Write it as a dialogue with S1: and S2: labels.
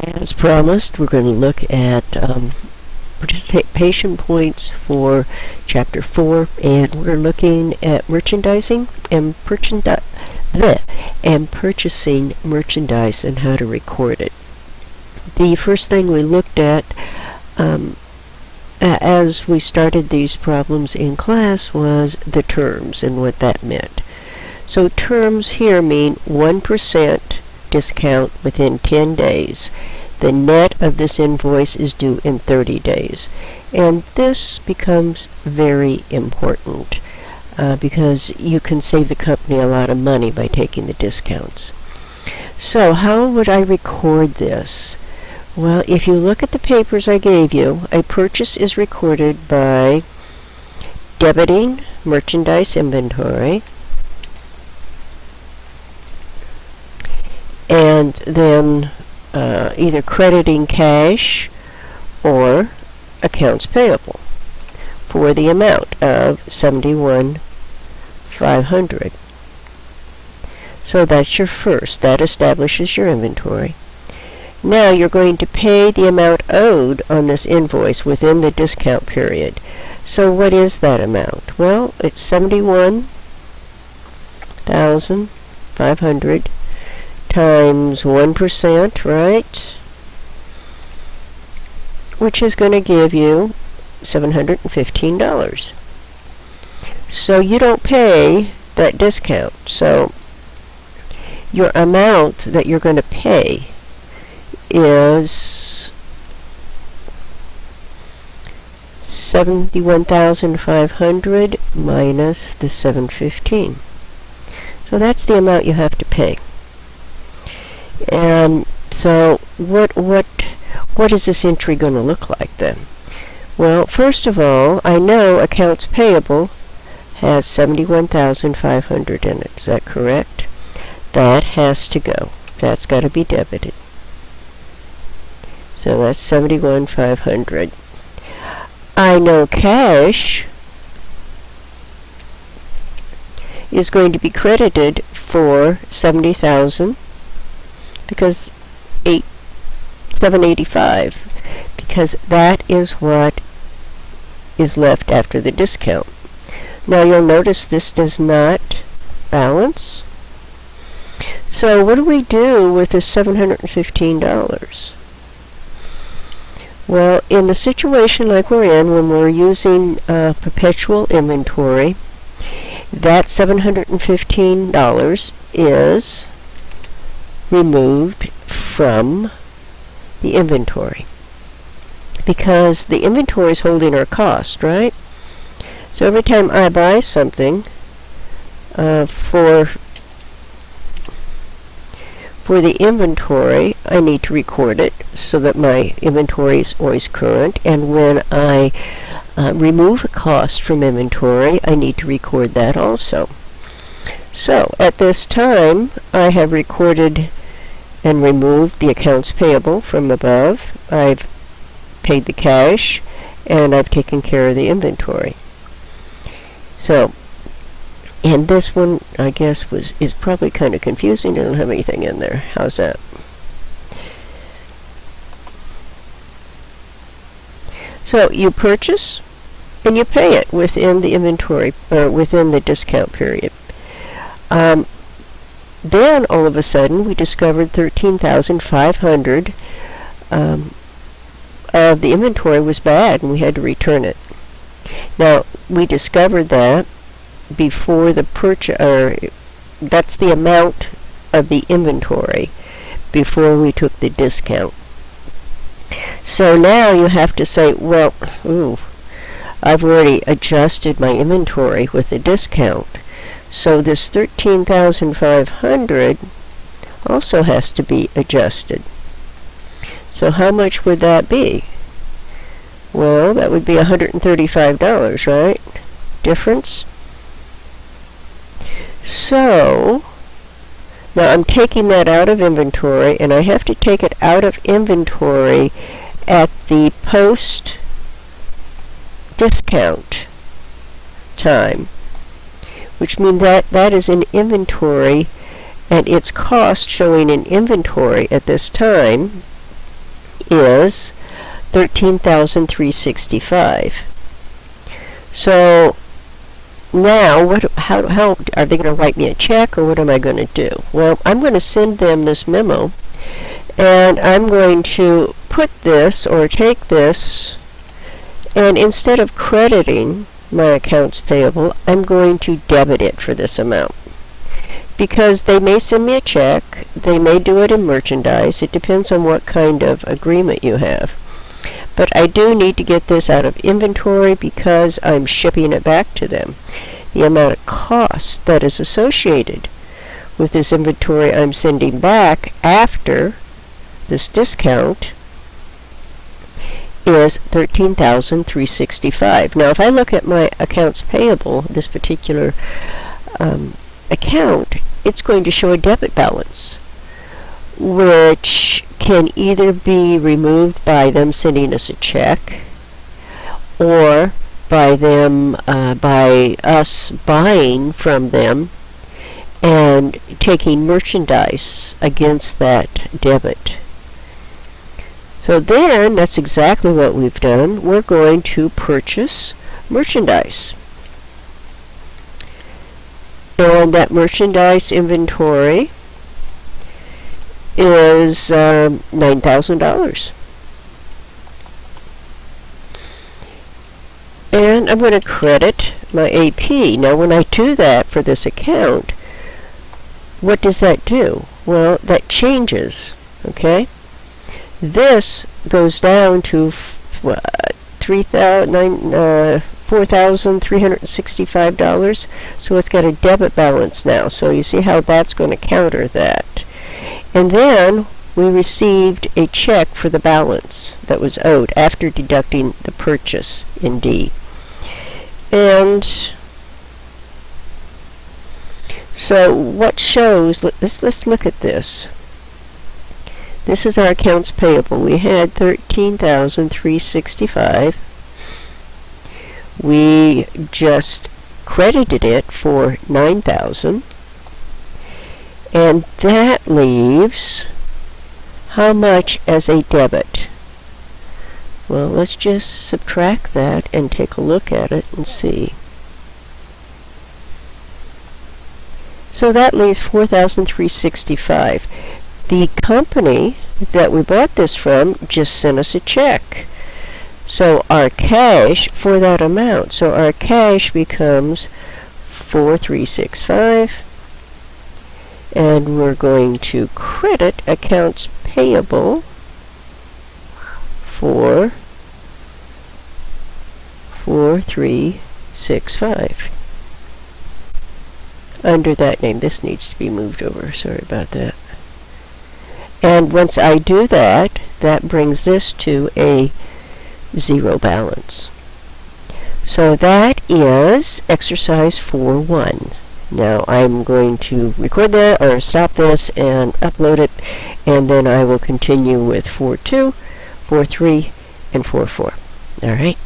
S1: As promised, we're going to look at participation points for Chapter 4, and we're looking at merchandising and purchasing merchandise and how to record it. The first thing we looked at as we started these problems in class was the terms and what that meant. So terms here mean 1% discount within 10 days. The net of this invoice is due in 30 days. And this becomes very important because you can save the company a lot of money by taking the discounts. So how would I record this? Well, if you look at the papers I gave you, a purchase is recorded by debiting merchandise inventory, and then either crediting cash or accounts payable for the amount of $71,500. So that's your first. That establishes your inventory. Now you're going to pay the amount owed on this invoice within the discount period. So what is that amount? Well, it's $71,500 times 1%, right? Which is going to give you $715. So you don't pay that discount. So your amount that you're going to pay is $71,500 minus the $715. So that's the amount you have to pay. And so what is this entry going to look like then? Well, first of all, I know accounts payable has $71,500 in it. Is that correct? That has to go. That's got to be debited. So that's $71,500. I know cash is going to be credited for $70,000 because $785, because that is what is left after the discount. Now you'll notice this does not balance. So what do we do with this $715? Well, in the situation like we're in, when we're using perpetual inventory, that $715 is removed from the inventory because the inventory is holding our cost, right? So every time I buy something for the inventory, I need to record it so that my inventory is always current, and when I remove a cost from inventory, I need to record that also. So at this time, I have recorded and removed the accounts payable from above. I've paid the cash, and I've taken care of the inventory. So, and this one, I guess, is probably kind of confusing. I don't have anything in there. How's that? So you purchase and you pay it within the inventory, or within the discount period. Then all of a sudden we discovered $13,500 of the inventory was bad, and we had to return it. Now we discovered that before the purchase, or that's the amount of the inventory before we took the discount. So now you have to say, well, I've already adjusted my inventory with the discount. So this $13,500 also has to be adjusted. So how much would that be? Well, that would be $135, right? Difference. So now I'm taking that out of inventory, and I have to take it out of inventory at the post discount time, which means that is in inventory, and its cost showing in inventory at this time is $13,365. So now, how are they going to write me a check, or what am I going to do? Well, I'm going to send them this memo, and I'm going to put this, or take this, and instead of crediting my accounts payable, I'm going to debit it for this amount. Because they may send me a check, they may do it in merchandise, it depends on what kind of agreement you have. But I do need to get this out of inventory because I'm shipping it back to them. The amount of cost that is associated with this inventory I'm sending back after this discount is $13,365. Now, if I look at my accounts payable, this particular account, it's going to show a debit balance, which can either be removed by them sending us a check, or by us buying from them and taking merchandise against that debit. So then, that's exactly what we've done. We're going to purchase merchandise. And that merchandise inventory is $9,000. And I'm going to credit my AP. Now, when I do that for this account, what does that do? Well, that changes, okay? This goes down to $4,365, so it's got a debit balance now. So you see how that's going to counter that. And then we received a check for the balance that was owed after deducting the purchase in D. And so what shows, let's look at this. This is our accounts payable. We had $13,365. We just credited it for $9,000. And that leaves how much as a debit? Well, let's just subtract that and take a look at it and see. So that leaves $4,365. The company that we bought this from just sent us a check. So our cash for that amount, so our cash becomes $4,365, and we're going to credit accounts payable for $4,365 under that name. This needs to be moved over. Sorry about that. And once I do that, that brings this to a zero balance. So that is exercise 4-1. Now I'm going to record that, or stop this and upload it, and then I will continue with 4-2, 4-3, and 4-4. All right.